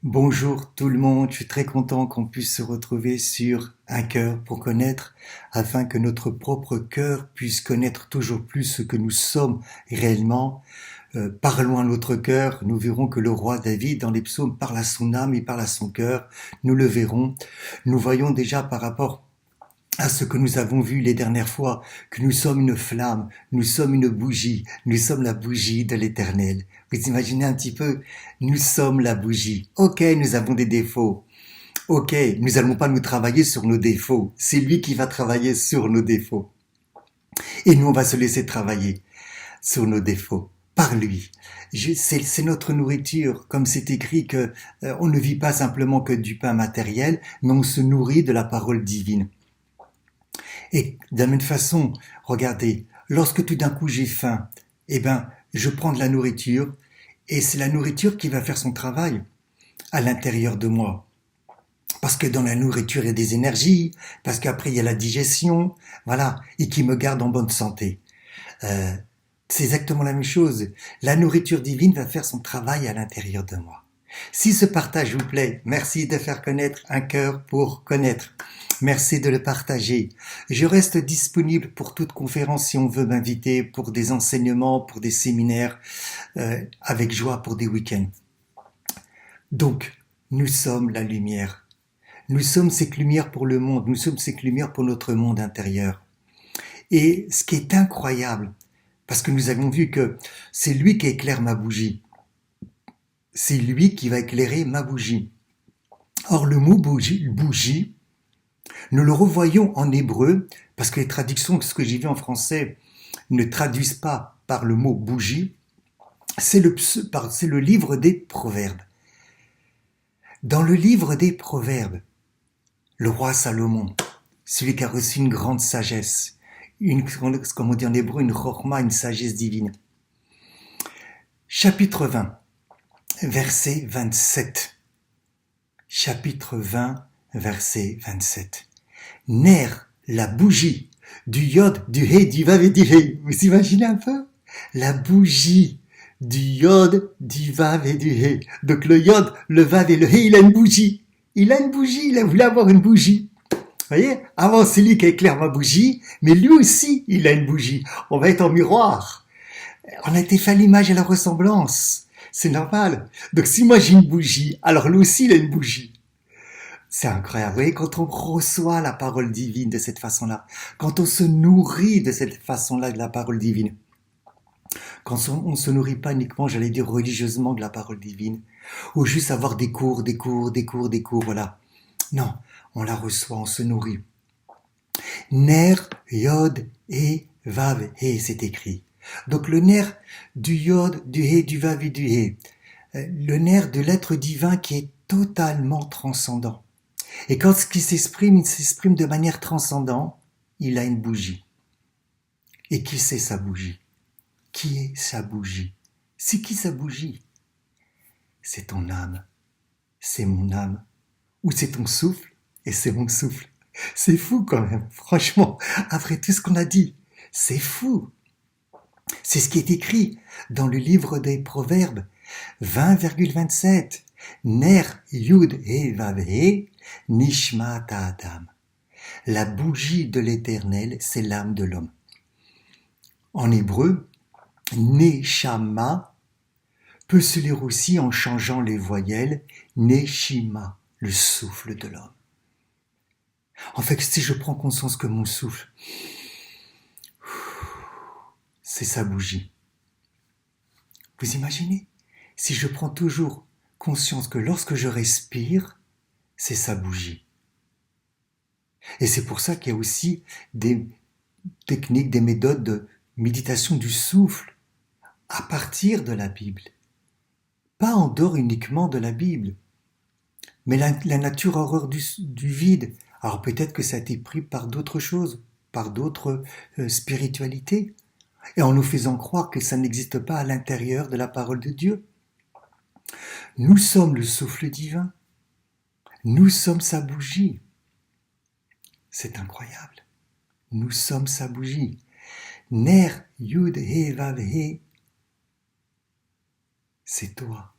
Bonjour tout le monde, je suis très content qu'on puisse se retrouver sur Un cœur pour connaître, afin que notre propre cœur puisse connaître toujours plus ce que nous sommes réellement. Parlons à notre cœur, nous verrons que le roi David dans les psaumes parle à son âme et parle à son cœur, nous le verrons. Nous voyons déjà par rapport à ce que nous avons vu les dernières fois, que nous sommes une flamme, nous sommes une bougie, nous sommes la bougie de l'Éternel. Vous imaginez un petit peu, nous sommes la bougie. Ok, nous avons des défauts. Ok, nous n'allons pas nous travailler sur nos défauts. C'est lui qui va travailler sur nos défauts. Et nous, on va se laisser travailler sur nos défauts par lui. C'est notre nourriture, comme c'est écrit que on ne vit pas simplement que du pain matériel, mais on se nourrit de la parole divine. Et de la même façon, regardez, lorsque tout d'un coup j'ai faim, eh ben, je prends de la nourriture et c'est la nourriture qui va faire son travail à l'intérieur de moi. Parce que dans la nourriture, il y a des énergies, parce qu'après, il y a la digestion, voilà, et qui me garde en bonne santé. Euh, c'est exactement la même chose. La nourriture divine va faire son travail à l'intérieur de moi. Si ce partage vous plaît, merci de faire connaître Un cœur pour connaître. Merci de le partager. Je reste disponible pour toute conférence si on veut m'inviter pour des enseignements, pour des séminaires, avec joie pour des week-ends. Donc, nous sommes la lumière. Nous sommes cette lumière pour le monde. Nous sommes cette lumière pour notre monde intérieur. Et ce qui est incroyable, parce que nous avons vu que c'est lui qui éclaire ma bougie. C'est lui qui va éclairer ma bougie. Or, le mot bougie, nous le revoyons en hébreu, parce que les traductions, ce que j'ai vu en français, ne traduisent pas par le mot bougie. C'est le livre des Proverbes. Dans le livre des Proverbes, le roi Salomon, celui qui a reçu une grande sagesse, comme on dit en hébreu, une chorma, une sagesse divine. Chapitre 20, verset 27. Chapitre 20, verset 27. Ner, la bougie, du yod, du hé, du vav et du hé. Vous imaginez un peu? La bougie, du yod, du vav et du hé. Donc le yod, le vav et le hé, il a une bougie. Il a une bougie, il a voulu avoir une bougie. Vous voyez? Avant, c'est lui qui éclaire ma bougie, mais lui aussi, il a une bougie. On va être en miroir. On a été fait à l'image et à la ressemblance. C'est normal. Donc si moi j'ai une bougie, alors lui aussi il a une bougie. C'est incroyable. Vous voyez, quand on reçoit la parole divine de cette façon-là, quand on se nourrit de cette façon-là de la parole divine, quand on ne se nourrit pas uniquement, j'allais dire religieusement de la parole divine, ou juste avoir des cours, voilà. Non, on la reçoit, on se nourrit. Ner, Yod, et Vav, He, c'est écrit. Donc le nerf du Yod, du He, du Vav et du He. Le nerf de l'être divin qui est totalement transcendant. Et quand ce qui s'exprime, il s'exprime de manière transcendante, il a une bougie. Et qui c'est sa bougie? Qui est sa bougie? C'est qui sa bougie? C'est ton âme. C'est mon âme. Ou c'est ton souffle et c'est mon souffle. C'est fou quand même, franchement, après tout ce qu'on a dit. C'est fou. C'est ce qui est écrit dans le livre des Proverbes 20,27. Ner Yud He Vav He Nishmat Adam. La bougie de l'Éternel, c'est l'âme de l'homme. En hébreu, Neshama peut se lire aussi en changeant les voyelles, Neshima, le souffle de l'homme. En fait, si je prends conscience que mon souffle, c'est sa bougie. Vous imaginez? Si je prends toujours conscience que lorsque je respire, c'est sa bougie. Et c'est pour ça qu'il y a aussi des techniques, des méthodes de méditation du souffle à partir de la Bible. Pas en dehors uniquement de la Bible. Mais la nature horreur du vide. Alors peut-être que ça a été pris par d'autres choses, par d'autres spiritualités, et en nous faisant croire que ça n'existe pas à l'intérieur de la parole de Dieu. Nous sommes le souffle divin. Nous sommes sa bougie. C'est incroyable. Nous sommes sa bougie. Ner, Yud, He, Vav, He. C'est toi.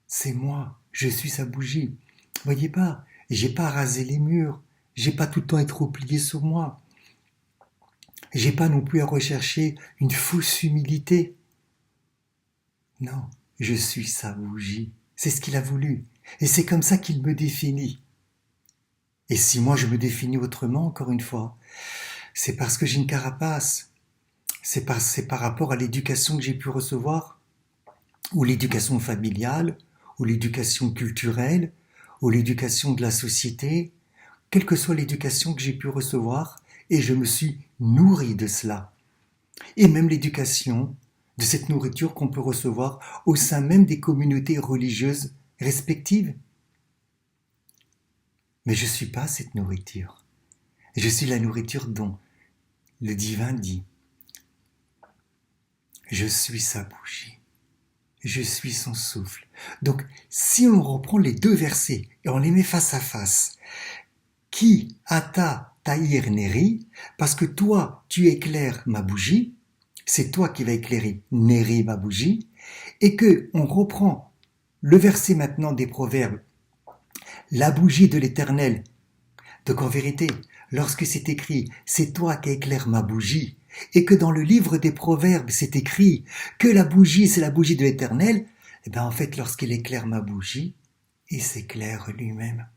C'est moi. Je suis sa bougie. Voyez pas, j'ai pas rasé les murs. J'ai pas tout le temps être replié sur moi. J'ai pas non plus à rechercher une fausse humilité. Non, je suis sa bougie. C'est ce qu'il a voulu. Et c'est comme ça qu'il me définit. Et si moi je me définis autrement, encore une fois, c'est parce que j'ai une carapace. C'est par rapport à l'éducation que j'ai pu recevoir, ou l'éducation familiale, ou l'éducation culturelle, ou l'éducation de la société, quelle que soit l'éducation que j'ai pu recevoir, et je me suis nourri de cela. Et même l'éducation, de cette nourriture qu'on peut recevoir au sein même des communautés religieuses respectives. Mais je ne suis pas cette nourriture. Je suis la nourriture dont le divin dit « Je suis sa bougie, je suis son souffle ». Donc, si on reprend les deux versets et on les met face à face, « Qui ata taïr neri » parce que toi, tu éclaires ma bougie, c'est toi qui vas éclairer neri, ma bougie, et que on reprend le verset maintenant des Proverbes, « La bougie de l'Éternel ». Donc en vérité, lorsque c'est écrit « C'est toi qui éclaires ma bougie » et que dans le livre des Proverbes c'est écrit que la bougie c'est la bougie de l'Éternel, et bien en fait lorsqu'il éclaire ma bougie, il s'éclaire lui-même.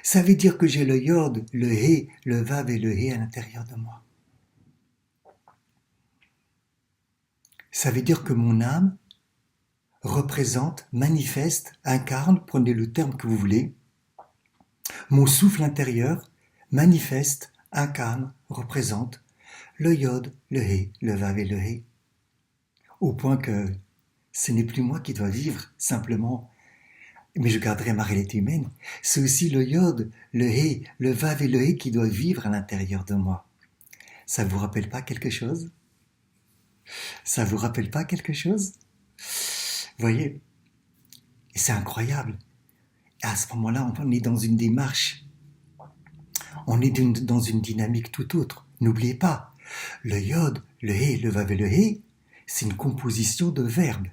Ça veut dire que j'ai le yod, le hé, le vav et le hé à l'intérieur de moi. Ça veut dire que mon âme représente, manifeste, incarne, prenez le terme que vous voulez, mon souffle intérieur manifeste, incarne, représente le yod, le hé, le vav et le hé. Au point que ce n'est plus moi qui dois vivre simplement, mais je garderai ma réalité humaine. C'est aussi le yod, le hé, le vav et le hé qui doivent vivre à l'intérieur de moi. Ça vous rappelle pas quelque chose? Ça vous rappelle pas quelque chose? Vous voyez? Et c'est incroyable. Et à ce moment-là, on est dans une démarche. On est dans une dynamique tout autre. N'oubliez pas, le yod, le hé, le vav et le hé, c'est une composition de verbes.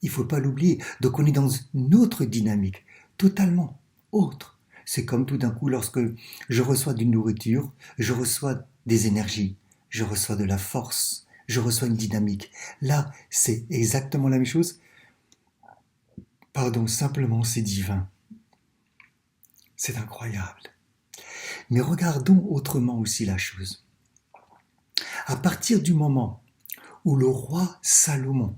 Il ne faut pas l'oublier. Donc on est dans une autre dynamique, totalement autre. C'est comme tout d'un coup, lorsque je reçois d'une nourriture, je reçois des énergies, je reçois de la force, je reçois une dynamique. Là, c'est exactement la même chose. Pardon, simplement c'est divin. C'est incroyable. Mais regardons autrement aussi la chose. À partir du moment où le roi Salomon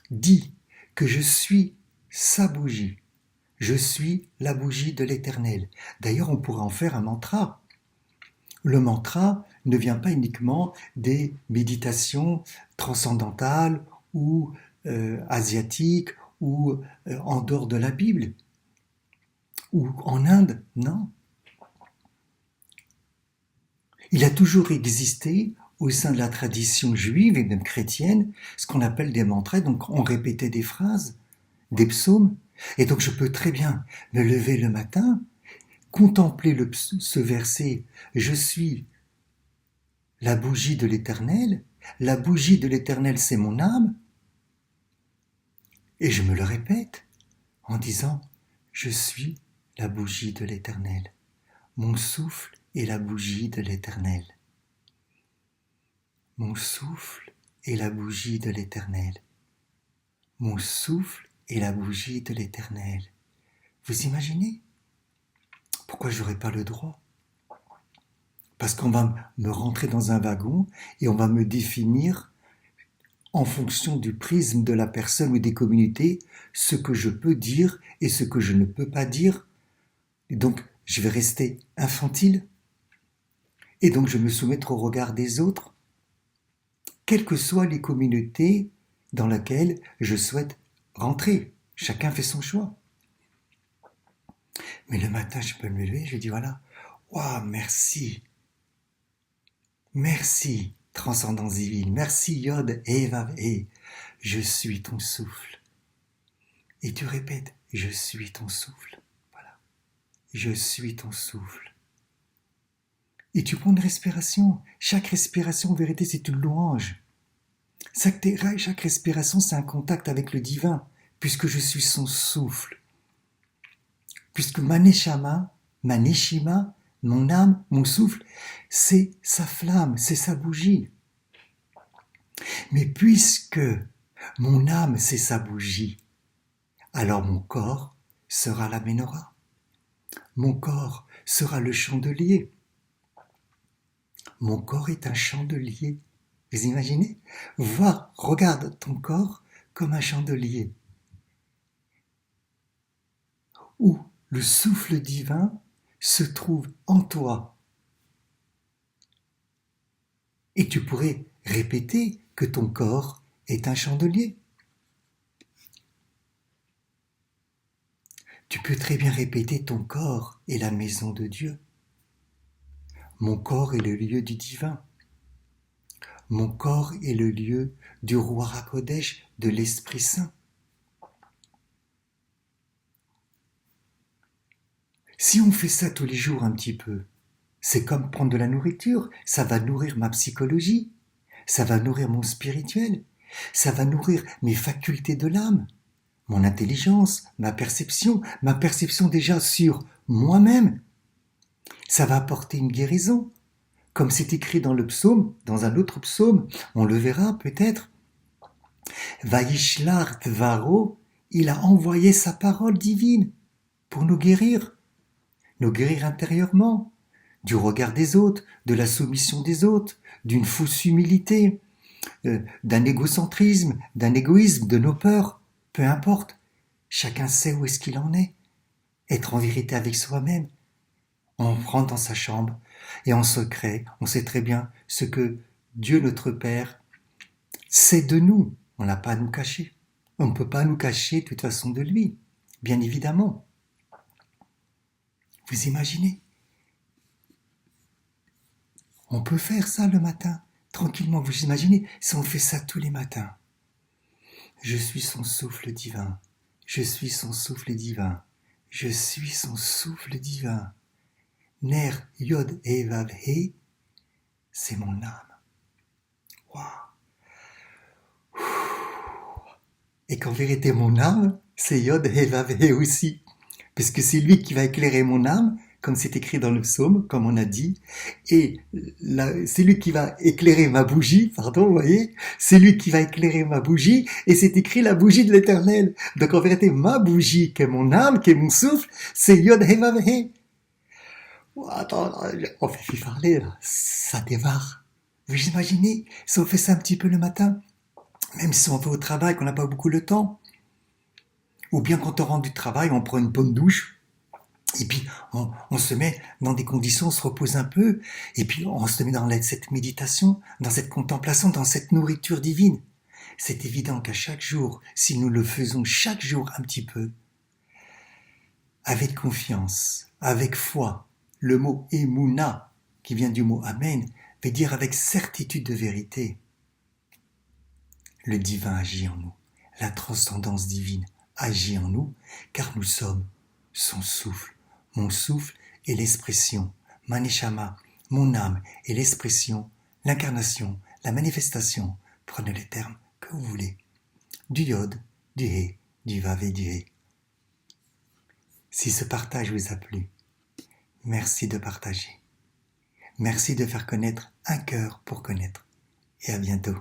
dit que je suis sa bougie, je suis la bougie de l'Éternel. D'ailleurs, on pourrait en faire un mantra. Le mantra ne vient pas uniquement des méditations transcendantales ou asiatiques ou en dehors de la Bible ou en Inde, non. Il a toujours existé au sein de la tradition juive et même chrétienne ce qu'on appelle des mantras. Donc on répétait des phrases, des psaumes, et donc je peux très bien me lever le matin, contempler ce verset « Je suis la bougie de l'Éternel, la bougie de l'Éternel c'est mon âme », et je me le répète en disant « Je suis la bougie de l'Éternel, mon souffle est la bougie de l'Éternel. Mon souffle est la bougie de l'Éternel. Mon souffle est la bougie de l'Éternel. » Vous imaginez? Pourquoi j'aurais pas le droit? Parce qu'on va me rentrer dans un wagon et on va me définir en fonction du prisme de la personne ou des communautés ce que je peux dire et ce que je ne peux pas dire. Et donc, je vais rester infantile. Et donc, je vais me soumettre au regard des autres, quelles que soient les communautés dans lesquelles je souhaite rentrer. Chacun fait son choix. Mais le matin, je peux me lever, je dis voilà, waouh, merci. Merci, transcendance divine. Merci, Yod, Evav, E. Je suis ton souffle. Et tu répètes, je suis ton souffle. Voilà. Je suis ton souffle. Et tu prends une respiration. Chaque respiration, en vérité, c'est une louange. Chaque respiration, c'est un contact avec le divin, puisque je suis son souffle. puisque ma neshama, ma neshima, mon âme, mon souffle, c'est sa flamme, c'est sa bougie. Mais puisque mon âme, c'est sa bougie, alors mon corps sera la menorah. Mon corps sera le chandelier. Mon corps est un chandelier. Vous imaginez? Regarde ton corps comme un chandelier où le souffle divin se trouve en toi. Et tu pourrais répéter que ton corps est un chandelier. Tu peux très bien répéter ton corps est la maison de Dieu. Mon corps est le lieu du divin. Mon corps est le lieu du roi HaKodesh, de l'Esprit Saint. Si on fait ça tous les jours un petit peu, c'est comme prendre de la nourriture, ça va nourrir ma psychologie, ça va nourrir mon spirituel, ça va nourrir mes facultés de l'âme, mon intelligence, ma perception déjà sur moi-même. Ça va apporter une guérison, comme c'est écrit dans le psaume, dans un autre psaume, on le verra peut-être. Vaishlar Dvaro, il a envoyé sa parole divine pour nous guérir intérieurement, du regard des autres, de la soumission des autres, d'une fausse humilité, d'un égocentrisme, d'un égoïsme, de nos peurs, peu importe. Chacun sait où est-ce qu'il en est. Être en vérité avec soi-même. On rentre dans sa chambre et en secret, on sait très bien ce que Dieu notre Père sait de nous. On n'a pas à nous cacher. On ne peut pas nous cacher de toute façon de lui, bien évidemment. Vous imaginez? On peut faire ça le matin, tranquillement. Vous imaginez si on fait ça tous les matins? Je suis son souffle divin. Je suis son souffle divin. Je suis son souffle divin. Ner Yod He Vav He, c'est mon âme. Waouh! Et qu'en vérité, mon âme, c'est Yod He Vav He aussi. Parce que c'est lui qui va éclairer mon âme, comme c'est écrit dans le psaume, comme on a dit. Et c'est lui qui va éclairer ma bougie, pardon, vous voyez? C'est lui qui va éclairer ma bougie, et c'est écrit la bougie de l'Éternel. Donc en vérité, ma bougie, qui est mon âme, qui est mon souffle, c'est Yod He Vav He. Attends, on fait plus parler, là. Ça démarre. Vous imaginez, si on fait ça un petit peu le matin, même si on va au travail, qu'on n'a pas beaucoup le temps, ou bien quand on rentre du travail, on prend une bonne douche, et puis on se met dans des conditions, on se repose un peu, et puis on se met dans cette méditation, dans cette contemplation, dans cette nourriture divine. C'est évident qu'à chaque jour, si nous le faisons chaque jour un petit peu, avec confiance, avec foi, le mot Emouna, qui vient du mot Amen, veut dire avec certitude de vérité. Le divin agit en nous, la transcendance divine agit en nous, car nous sommes son souffle. Mon souffle est l'expression, ma neshama, mon âme est l'expression, l'incarnation, la manifestation, prenez les termes que vous voulez, du Yod, du He, du Vav et du He. Si ce partage vous a plu, merci de partager. Merci de faire connaître un cœur pour connaître. Et à bientôt.